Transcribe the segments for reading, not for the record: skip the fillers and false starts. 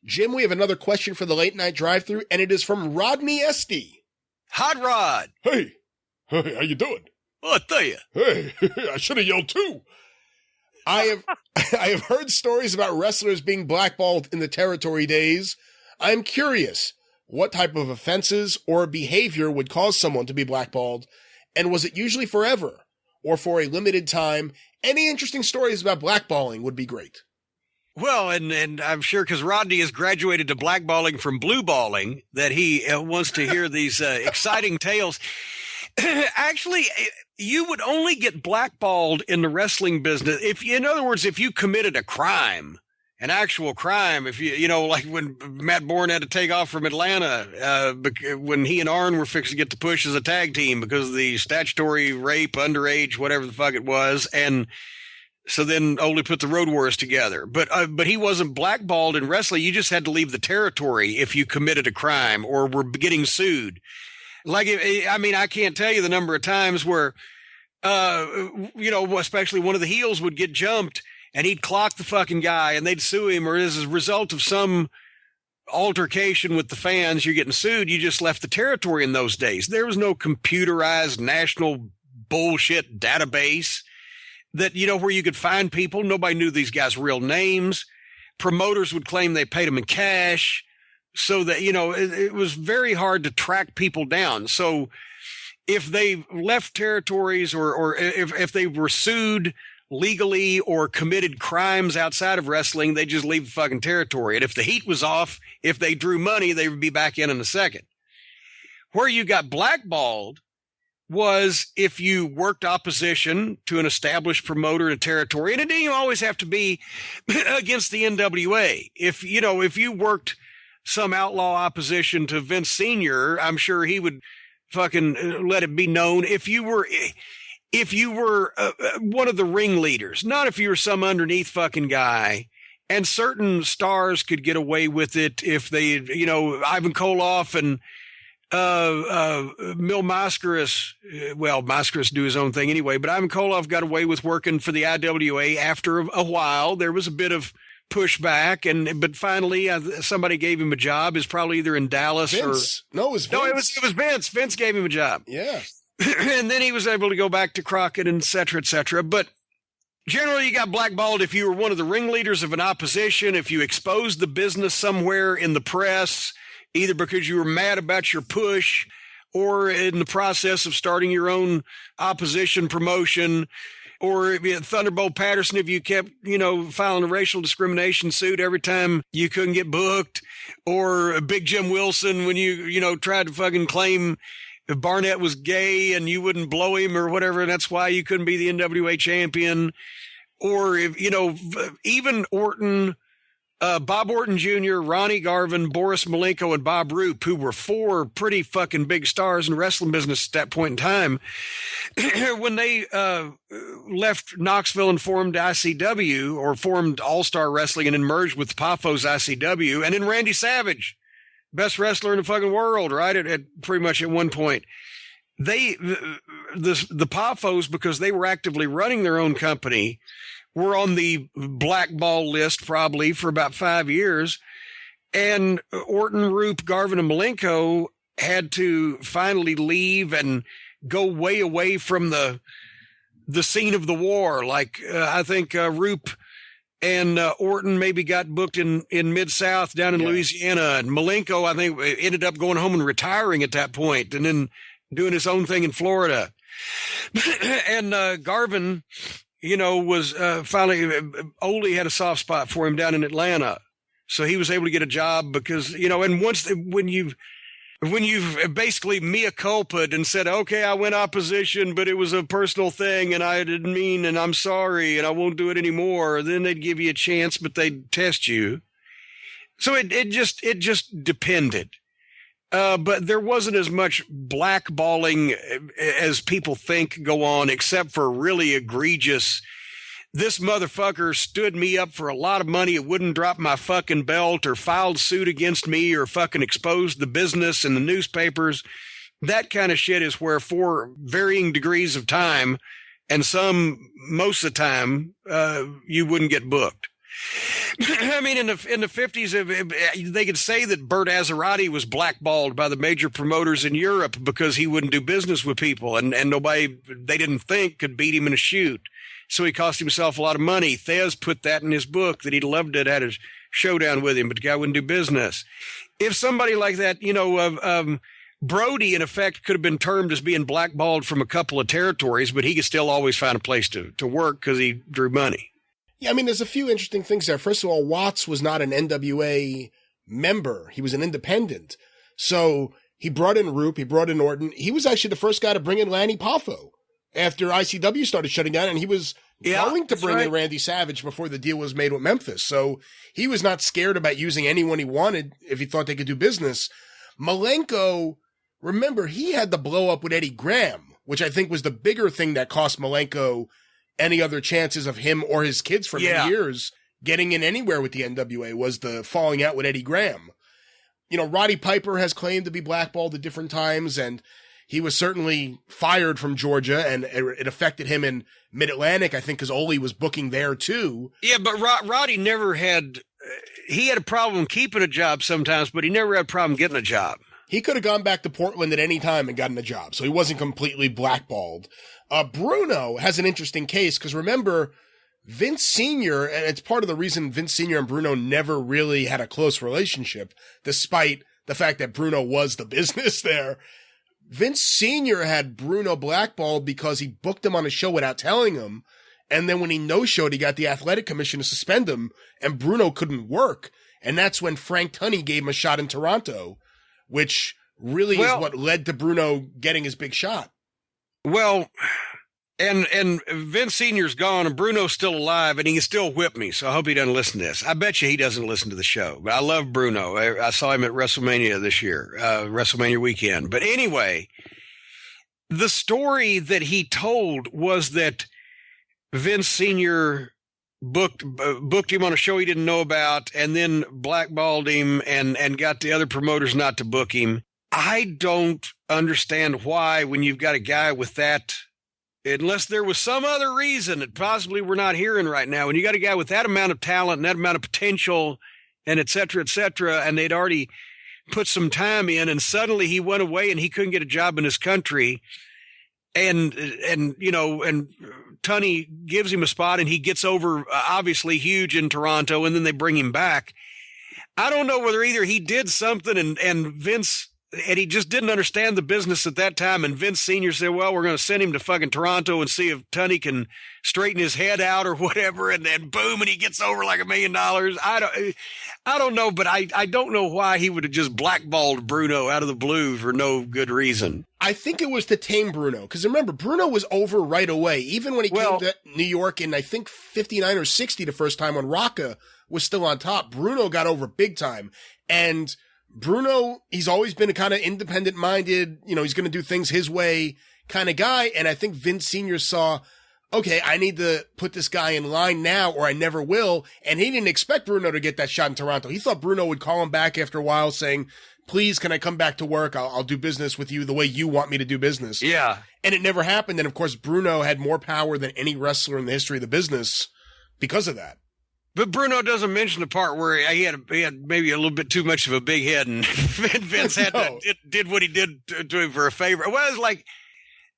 Jim, we have another question for the late night drive-thru, and it is from Rodney Esty. Hot Rod. Hey, how you doing? Well, I tell you. Hey, I should have yelled too. I have heard stories about wrestlers being blackballed in the territory days. I'm curious, what type of offenses or behavior would cause someone to be blackballed, and was it usually forever or for a limited time? Any interesting stories about blackballing would be great. Well, and I'm sure because Rodney has graduated to blackballing from blueballing that he wants to hear these exciting tales. Actually, you would only get blackballed in the wrestling business in other words, if you committed a crime, an actual crime. If like when Matt Bourne had to take off from Atlanta, when he and Arn were fixing to get the push as a tag team because of the statutory rape, underage, whatever the fuck it was, and so then only put the Road Warriors together. But he wasn't blackballed in wrestling. You just had to leave the territory if you committed a crime or were getting sued. Like, I can't tell you the number of times where, especially one of the heels would get jumped and he'd clock the fucking guy and they'd sue him, or as a result of some altercation with the fans, you're getting sued. You just left the territory in those days. There was no computerized national bullshit database that, where you could find people. Nobody knew these guys' real names. Promoters would claim they paid them in cash. So that, it was very hard to track people down. So if they left territories or if they were sued legally or committed crimes outside of wrestling, they just leave the fucking territory. And if the heat was off, if they drew money, they would be back in a second. Where you got blackballed was if you worked opposition to an established promoter in a territory. And it didn't always have to be against the NWA. If you worked some outlaw opposition to Vince Sr., I'm sure he would fucking let it be known. If you were one of the ringleaders, not if you were some underneath fucking guy, and certain stars could get away with it if they, Ivan Koloff and Mil Mascaras, Mascaras do his own thing anyway, but Ivan Koloff got away with working for the IWA after a while. There was a bit of pushback, but finally somebody gave him a job. Is probably either in Dallas Vince. It was Vince. Vince gave him a job. Yeah. And then he was able to go back to Crockett, and et cetera, et cetera. But generally you got blackballed if you were one of the ringleaders of an opposition, if you exposed the business somewhere in the press, either because you were mad about your push or in the process of starting your own opposition promotion. Or Thunderbolt Patterson, if you kept, filing a racial discrimination suit every time you couldn't get booked. Or Big Jim Wilson, when you tried to fucking claim if Barnett was gay and you wouldn't blow him or whatever, and that's why you couldn't be the NWA champion. Or if, even Orton, Bob Orton Jr., Ronnie Garvin, Boris Malenko, and Bob Roop, who were four pretty fucking big stars in the wrestling business at that point in time, when they left Knoxville and formed ICW, or formed All-Star Wrestling and then merged with Paphos ICW, and then Randy Savage, best wrestler in the fucking world, right? At pretty much at one point. The Paphos, because they were actively running their own company, were on the blackball list probably for about 5 years. And Orton, Roop, Garvin, and Malenko had to finally leave and go way away from the scene of the war. Like, I think Roop and Orton maybe got booked in Mid-South down in Louisiana. And Malenko, I think, ended up going home and retiring at that point and then doing his own thing in Florida. And Garvin, was finally, Ole had a soft spot for him down in Atlanta. So he was able to get a job because, and when you've basically mea culpa'd and said, okay, I went opposition, but it was a personal thing and I didn't mean, and I'm sorry and I won't do it anymore. Then they'd give you a chance, but they'd test you. So it just depended. But there wasn't as much blackballing as people think go on, except for really egregious. This motherfucker stood me up for a lot of money. It wouldn't drop my fucking belt, or filed suit against me, or fucking exposed the business in the newspapers. That kind of shit is where, for varying degrees of time, and most of the time, you wouldn't get booked. I mean, in the 50s, they could say that Bert Azarati was blackballed by the major promoters in Europe because he wouldn't do business with people, and nobody they didn't think could beat him in a shoot. So he cost himself a lot of money. Thez put that in his book that he'd loved it, had a showdown with him, but the guy wouldn't do business. If somebody like that, Brody, in effect, could have been termed as being blackballed from a couple of territories, but he could still always find a place to work because he drew money. Yeah, I mean, there's a few interesting things there. First of all, Watts was not an NWA member. He was an independent. So he brought in Roop, he brought in Orton. He was actually the first guy to bring in Lanny Poffo after ICW started shutting down, and he was going to bring in Randy Savage before the deal was made with Memphis. So he was not scared about using anyone he wanted if he thought they could do business. Malenko, remember, he had the blow up with Eddie Graham, which I think was the bigger thing that cost Malenko any other chances of him or his kids for many years getting in anywhere with the NWA, was the falling out with Eddie Graham. Roddy Piper has claimed to be blackballed at different times, and he was certainly fired from Georgia, and it affected him in Mid-Atlantic, I think, because Ole was booking there too. Yeah, but Roddy never had, he had a problem keeping a job sometimes, but he never had a problem getting a job. He could have gone back to Portland at any time and gotten a job, so he wasn't completely blackballed. Bruno has an interesting case, because remember, Vince Sr., and it's part of the reason Vince Sr. and Bruno never really had a close relationship, despite the fact that Bruno was the business there. Vince Sr. had Bruno blackballed because he booked him on a show without telling him, and then when he no-showed, he got the athletic commission to suspend him, and Bruno couldn't work, and that's when Frank Tunney gave him a shot in Toronto, which really is what led to Bruno getting his big shot. Well, and Vince Sr.'s gone and Bruno's still alive and he can still whip me, so I hope he doesn't listen to this. I bet you he doesn't listen to the show, but I love Bruno. I saw him at WrestleMania this year, WrestleMania weekend. But anyway, the story that he told was that Vince Sr. booked him on a show he didn't know about and then blackballed him and got the other promoters not to book him. I don't understand why, when you've got a guy with that, unless there was some other reason that possibly we're not hearing right now, when you got a guy with that amount of talent and that amount of potential and et cetera, and they'd already put some time in, and suddenly he went away and he couldn't get a job in his country, and Tunney gives him a spot and he gets over obviously huge in Toronto, and then they bring him back. I don't know whether either he did something and Vince, and he just didn't understand the business at that time, and Vince Sr. said, well, we're going to send him to fucking Toronto and see if Tunney can straighten his head out or whatever, and then boom, and he gets over like $1 million. I don't know, but I don't know why he would have just blackballed Bruno out of the blue for no good reason. I think it was to tame Bruno, because remember, Bruno was over right away, even when he came to New York in, I think, 59 or 60 the first time when Rocca was still on top. Bruno got over big time, and Bruno, he's always been a kind of independent-minded, he's going to do things his way kind of guy. And I think Vince Sr. saw, okay, I need to put this guy in line now or I never will. And he didn't expect Bruno to get that shot in Toronto. He thought Bruno would call him back after a while saying, please, can I come back to work? I'll do business with you the way you want me to do business. Yeah. And it never happened. And of course, Bruno had more power than any wrestler in the history of the business because of that. But Bruno doesn't mention the part where he had maybe a little bit too much of a big head, and Vince did what he did to him for a favor. Well, it's like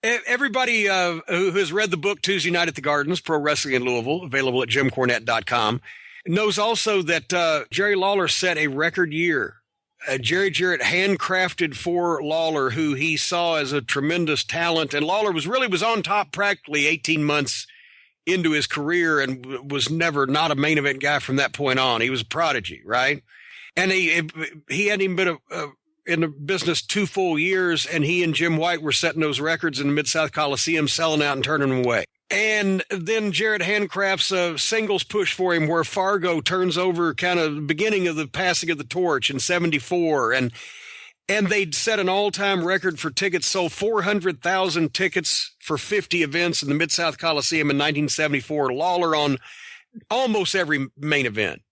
everybody who has read the book Tuesday Night at the Gardens, Pro Wrestling in Louisville, available at JimCornette.com, knows also that Jerry Lawler set a record year. Jerry Jarrett handcrafted for Lawler, who he saw as a tremendous talent, and Lawler was on top practically 18 months into his career and was never not a main event guy from that point on. He was a prodigy, right? And he hadn't even been in the business 2 full years, and he and Jim White were setting those records in the Mid-South Coliseum, selling out and turning them away. And then Jarrett handcrafts a singles push for him where Fargo turns over kind of the beginning of the passing of the torch in 74, and they'd set an all-time record for tickets, sold 400,000 tickets for 50 events in the Mid-South Coliseum in 1974. Lawler on almost every main event.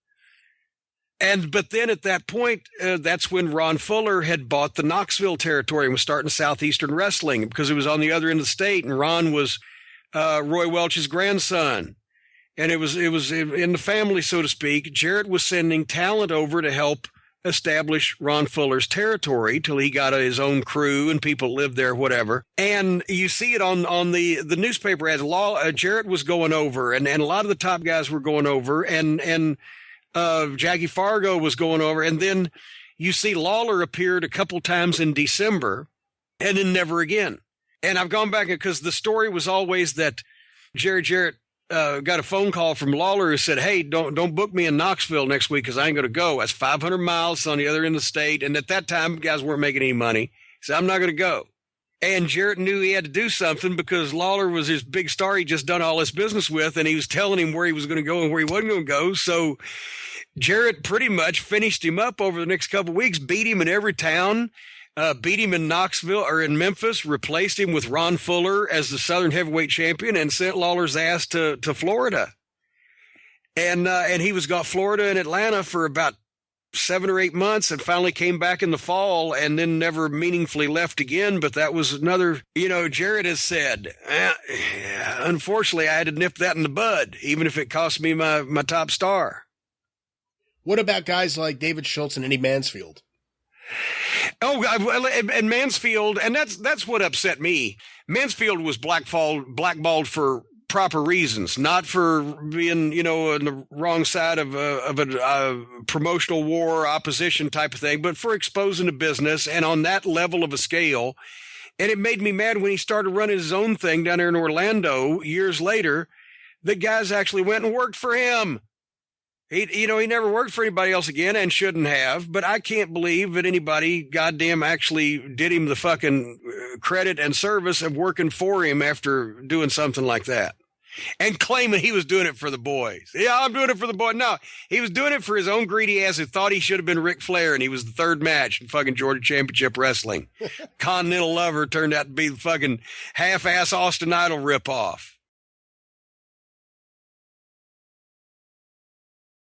But then at that point, that's when Ron Fuller had bought the Knoxville territory and was starting Southeastern Wrestling because it was on the other end of the state, and Ron was Roy Welch's grandson. And it was in the family, so to speak. Jarrett was sending talent over to help establish Ron Fuller's territory till he got his own crew and people lived there, whatever. And you see it on the newspaper ads. Jarrett was going over, and a lot of the top guys were going over, and Jackie Fargo was going over. And then you see Lawler appeared a couple times in December and then never again. And I've gone back because the story was always that Jerry Jarrett got a phone call from Lawler who said, hey, don't book me in Knoxville next week because I ain't going to go. That's 500 miles on the other end of the state. And at that time, guys weren't making any money. He said, I'm not going to go. And Jarrett knew he had to do something because Lawler was his big star he just done all this business with, and he was telling him where he was going to go and where he wasn't going to go. So Jarrett pretty much finished him up over the next couple of weeks, beat him in every town. Beat him in Knoxville or in Memphis, replaced him with Ron Fuller as the Southern Heavyweight Champion, and sent Lawler's ass to Florida. And he got Florida and Atlanta for about 7 or 8 months and finally came back in the fall and then never meaningfully left again. But that was another, Jarrett has said, unfortunately, I had to nip that in the bud, even if it cost me my top star. What about guys like David Schultz and Eddie Mansfield? Oh, and Mansfield, and that's what upset me. Mansfield was blackballed for proper reasons, not for being, on the wrong side of a promotional war, opposition type of thing, but for exposing the business and on that level of a scale. And it made me mad when he started running his own thing down there in Orlando years later. The guys actually went and worked for him. He never worked for anybody else again and shouldn't have, but I can't believe that anybody goddamn actually did him the fucking credit and service of working for him after doing something like that and claiming he was doing it for the boys. Yeah, I'm doing it for the boys. No, he was doing it for his own greedy ass who thought he should have been Ric Flair, and he was the third match in fucking Georgia Championship Wrestling. Continental Lover turned out to be the fucking half-ass Austin Idol ripoff.